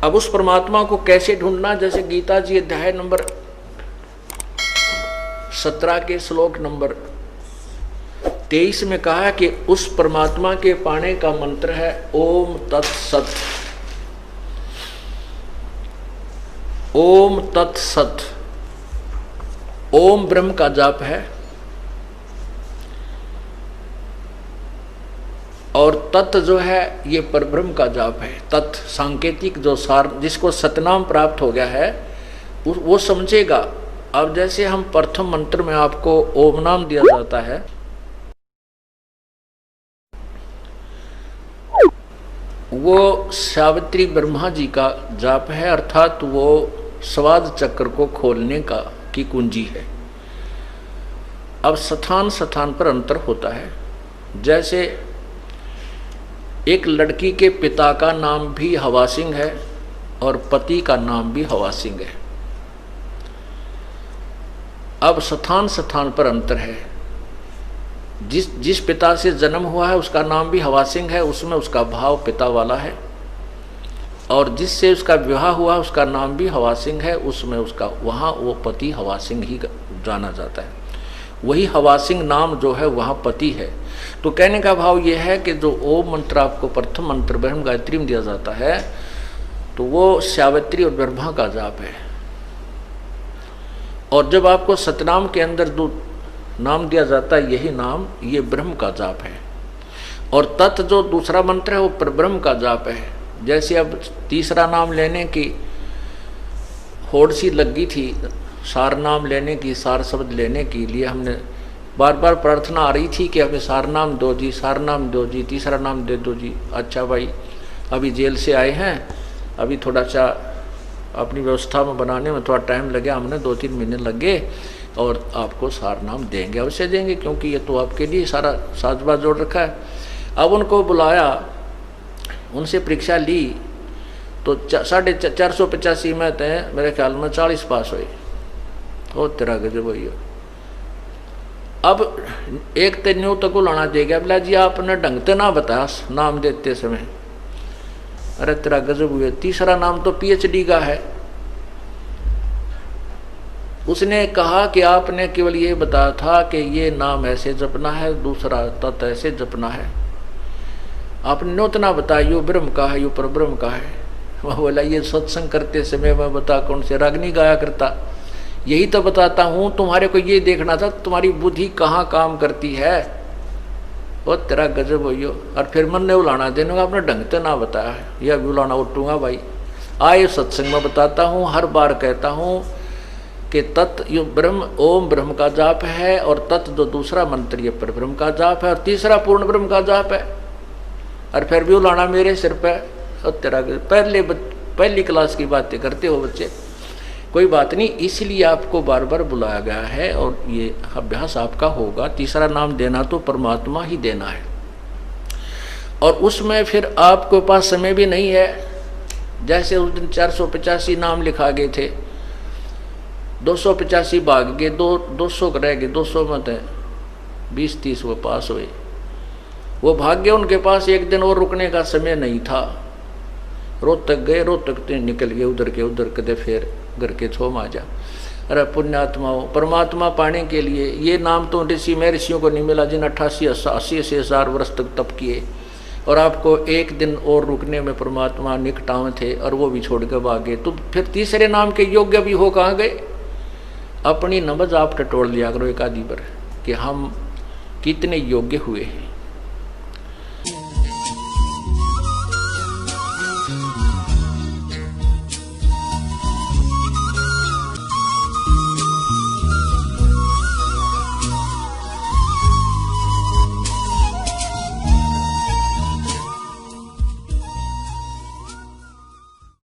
अब उस परमात्मा को कैसे ढूंढना, जैसे गीता जी अध्याय नंबर 17 के श्लोक नंबर 23 में कहा कि उस परमात्मा के पाने का मंत्र है ओम तत्सत। ओम तत्सत, ओम ब्रह्म का जाप है और तत् जो है ये परब्रह्म का जाप है। तत् सांकेतिक जो सार जिसको सतनाम प्राप्त हो गया है वो समझेगा। अब जैसे हम प्रथम मंत्र में आपको ओम नाम दिया जाता है, वो सावित्री ब्रह्मा जी का जाप है, अर्थात वो स्वाद चक्र को खोलने की कुंजी है। अब स्थान स्थान पर अंतर होता है। जैसे एक लड़की के पिता का नाम भी हवा सिंह है और पति का नाम भी हवा सिंह है। अब स्थान स्थान पर अंतर है। जिस पिता से जन्म हुआ है उसका नाम भी हवा सिंह है, उसमें उसका भाव पिता वाला है, और जिससे उसका विवाह हुआ उसका नाम भी हवा सिंह है, उसमें उसका वहाँ वो पति हवा सिंह ही जाना जाता है। वही हवा सिंह नाम जो है वहाँ पति है। तो कहने का भाव यह है कि जो ओम मंत्र आपको प्रथम मंत्र ब्रह्म गायत्री में दिया जाता है तो वो सावित्री और ब्रह्मा का जाप है। और जब आपको सतनाम के अंदर जो नाम दिया जाता है यही नाम ये ब्रह्म का जाप है। और तत् जो दूसरा मंत्र है वो परब्रह्म का जाप है। जैसे अब तीसरा नाम लेने की होड़ सी लगी थी, सार नाम लेने की, सार शब्द लेने के लिए हमने बार बार प्रार्थना आ रही थी कि हमें सार नाम दो जी, सार नाम दो जी, तीसरा नाम दे दो जी। अच्छा भाई अभी जेल से आए हैं, अभी थोड़ा सा अपनी व्यवस्था में बनाने में थोड़ा टाइम लगे, हमने 2-3 महीने लगे और आपको सार नाम देंगे, अवश्य देंगे, क्योंकि ये तो आपके लिए सारा साजबाज जोड़ रखा है। अब उनको बुलाया, उनसे परीक्षा ली तो 485 में तय मेरे ख्याल में 40 पास हुए। ओ तेरा गजब हुई। अब एक तो न्यू तक लाना देगा, बोला जी आपने ढंग से ना बताया नाम देते समय। अरे तेरा गजब हुए, तीसरा नाम तो PhD का है। उसने कहा कि आपने केवल ये बताया था कि ये नाम ऐसे जपना है, दूसरा तत् ऐसे जपना है, आपने नूतना बताया यो ब्रह्म का है, यो परब्रह्म का है। वह बोला ये सत्संग करते समय मैं बता कौन से रागनी गाया करता, यही तो बताता हूँ, तुम्हारे को ये देखना था तुम्हारी बुद्धि कहाँ काम करती है। वो तेरा गजब हो। और फिर मन ने उलाना देने आपने ढंग से ना बताया है, यह भी उलाना उठूंगा भाई। आए सत्संग में बताता हूँ, हर बार कहता हूँ कि तत् यो ब्रह्म ओम ब्रह्म का जाप है, और तत् जो दूसरा मंत्र ये परब्रह्म का जाप है, और तीसरा पूर्ण ब्रह्म का जाप है। और फिर भी उलाना मेरे सिर पे। और तेरा पहली क्लास की बातें करते हो बच्चे, कोई बात नहीं, इसलिए आपको बार बार बुलाया गया है और ये अभ्यास आपका होगा। तीसरा नाम देना तो परमात्मा ही देना है, और उसमें फिर आपके पास समय भी नहीं है। जैसे उस दिन 485 नाम लिखा गए थे, 285 भाग गए, 200 रह गए, 200 में थे 20-30 वो पास हुए, वो भाग्य उनके पास एक दिन और रुकने का समय नहीं था। रोहतक गए, रोहतक निकल गए उधर के उधर, कदे फिर घर के छोम आ जा। अरे पुण्यात्माओं, परमात्मा पाने के लिए ये नाम तो ऋषि महर्षियों को नहीं मिला जिन 88-80 हजार वर्ष तक तप किए, और आपको एक दिन और रुकने में परमात्मा निकटाव थे और वो भी छोड़ के भागे। तो फिर तीसरे नाम के योग्य भी हो कहाँ गए? अपनी नबज आप टटोल लिया करो एक आदि पर कि हम कितने योग्य हुए हैं।